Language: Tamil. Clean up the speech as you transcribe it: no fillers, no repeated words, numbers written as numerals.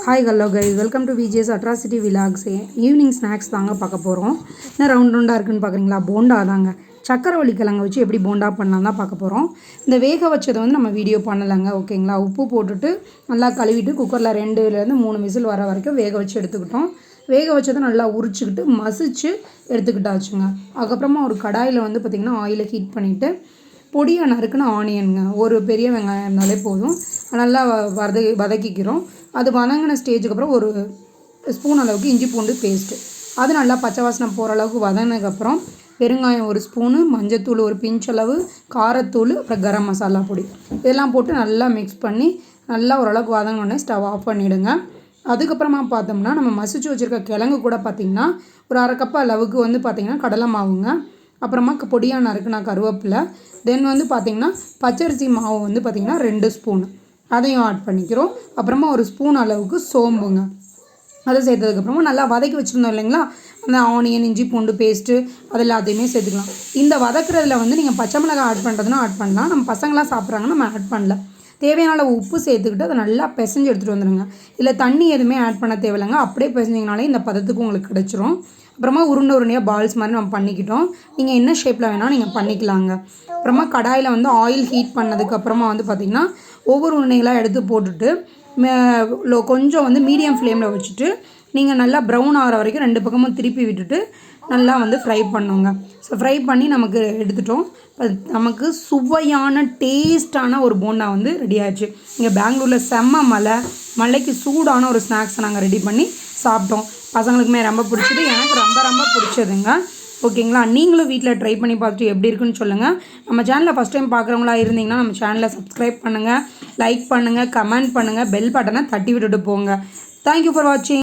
Hi hello guys, welcome to விஜேஸ் அட்ராசிட்டி விலாக்ஸ். ஈவினிங் ஸ்நாக்ஸ் தாங்க பார்க்க போகிறோம். என்ன ரவுண்ட் ரவுண்டாக இருக்குன்னு பார்க்குறீங்களா? போண்டா தாங்க. சக்கரவள்ளி கிழங்க வச்சு எப்படி போண்டா பண்ணலாம் தான் பார்க்க போகிறோம். இந்த வேக வச்சதை வந்து நம்ம வீடியோ பண்ணலைங்க, ஓகேங்களா? உப்பு போட்டுட்டு நல்லா கழுவிட்டு குக்கரில் 2லேருந்து 3 விசில் வர வரைக்கும் வேக வச்சு எடுத்துக்கிட்டோம். வேக வச்சதை நல்லா உரிச்சிக்கிட்டு மசிச்சு எடுத்துக்கிட்டாச்சுங்க. அதுக்கப்புறமா ஒரு கடாயில் வந்து பார்த்திங்கன்னா ஆயிலை ஹீட் பண்ணிவிட்டு பொடியாக நறுக்குன்னு ஆனியனுங்க, ஒரு பெரிய வெங்காயம் இருந்தாலே போதும், நல்லா வதக்கிக்கிறோம். அது வதங்கின ஸ்டேஜுக்கு அப்புறம் ஒரு ஸ்பூன் அளவுக்கு இஞ்சி பூண்டு பேஸ்ட்டு, அது நல்லா பச்சை வாசனை போகிற அளவுக்கு வதங்கினதுக்கப்புறம் பெருங்காயம் ஒரு ஸ்பூனு, மஞ்சத்தூள் ஒரு பிஞ்ச் அளவு, காரத்தூள், அப்புறம் கரம் மசாலா பொடி இதெல்லாம் போட்டு நல்லா மிக்ஸ் பண்ணி நல்லா ஓரளவுக்கு வதங்கினோடனே ஸ்டவ் ஆஃப் பண்ணிவிடுங்க. அதுக்கப்புறமா பார்த்தோம்னா நம்ம மசிச்சு வச்சுருக்க கிழங்கு கூட பார்த்திங்கன்னா ஒரு 1/2 கப் அளவுக்கு வந்து பார்த்திங்கன்னா கடலை மாவுங்க, அப்புறமா பொடியாக நறுக்குனா கருவேப்பிலை, தென் வந்து பார்த்திங்கன்னா பச்சரிசி மாவு வந்து பார்த்திங்கன்னா 2 ஸ்பூனு அதையும் ஆட் பண்ணிக்கிறோம். அப்புறமா ஒரு ஸ்பூன் அளவுக்கு சோம்புங்க, அதை சேர்த்ததுக்கப்புறமா நல்லா வதக்கி வச்சுருந்தோம் இல்லைங்களா, அந்த ஆனியன் இஞ்சி பூண்டு பேஸ்ட்டு அது எல்லாத்தையுமே சேர்த்துக்கலாம். இந்த வதக்குறதுல வந்து நீங்கள் பச்சை மிளகாய் ஆட் பண்ணுறதுனா ஆட் பண்ணலாம். நம்ம பசங்களாம் சாப்பிட்றாங்கன்னா நம்ம ஆட் பண்ணல. தேவையான அளவு உப்பு சேர்த்துக்கிட்டு அதை நல்லா பிசைஞ்சு எடுத்துகிட்டு வந்துடுங்க. இல்லை தண்ணி எதுவுமே ஆட் பண்ண தேவையில்லைங்க, அப்படியே பிசைஞ்சிங்கனாலே இந்த பதத்துக்கு உங்களுக்கு கிடச்சிரும். அப்புறமா உருண்டையாக பால்ஸ் மாதிரி நம்ம பண்ணிக்கிட்டோம். நீங்கள் என்ன ஷேப்பில் வேணால் நீங்கள் பண்ணிக்கலாங்க. அப்புறமா கடாயில் வந்து ஆயில் ஹீட் பண்ணதுக்கப்புறமா வந்து பார்த்திங்கன்னா ஒவ்வொரு உருண்டைகளாக எடுத்து போட்டுட்டு கொஞ்சம் வந்து மீடியம் ஃப்ளேமில் வச்சுட்டு நீங்கள் நல்லா ப்ரௌன் ஆகிற வரைக்கும் 2 பக்கமும் திருப்பி விட்டுட்டு நல்லா வந்து ஃப்ரை பண்ணுங்க. ஸோ ஃப்ரை பண்ணி நமக்கு எடுத்துட்டோம். நமக்கு சுவையான டேஸ்டான ஒரு போண்டா வந்து ரெடி ஆகிடுச்சு. இங்கே பெங்களூரில் செம்ம மழைக்கு சூடான ஒரு ஸ்நாக்ஸை நாங்கள் ரெடி பண்ணி சாப்பிட்டோம். பசங்களுக்குமே ரொம்ப பிடிச்சது, எனக்கு ரொம்ப பிடிச்சதுங்க, ஓகேங்களா? நீங்களும் வீட்டில் ட்ரை பண்ணி பார்த்துட்டு எப்படி இருக்குன்னு சொல்லுங்கள். நம்ம சேனலில் ஃபஸ்ட் டைம் பார்க்குறவங்களா இருந்தீங்கன்னா நம்ம சேனலை சப்ஸ்கிரைப் பண்ணுங்கள், லைக் பண்ணுங்கள், கமெண்ட் பண்ணுங்கள், பெல் பட்டனை தட்டி விட்டுட்டு போங்க. தேங்க்யூ ஃபார் வாட்சிங்.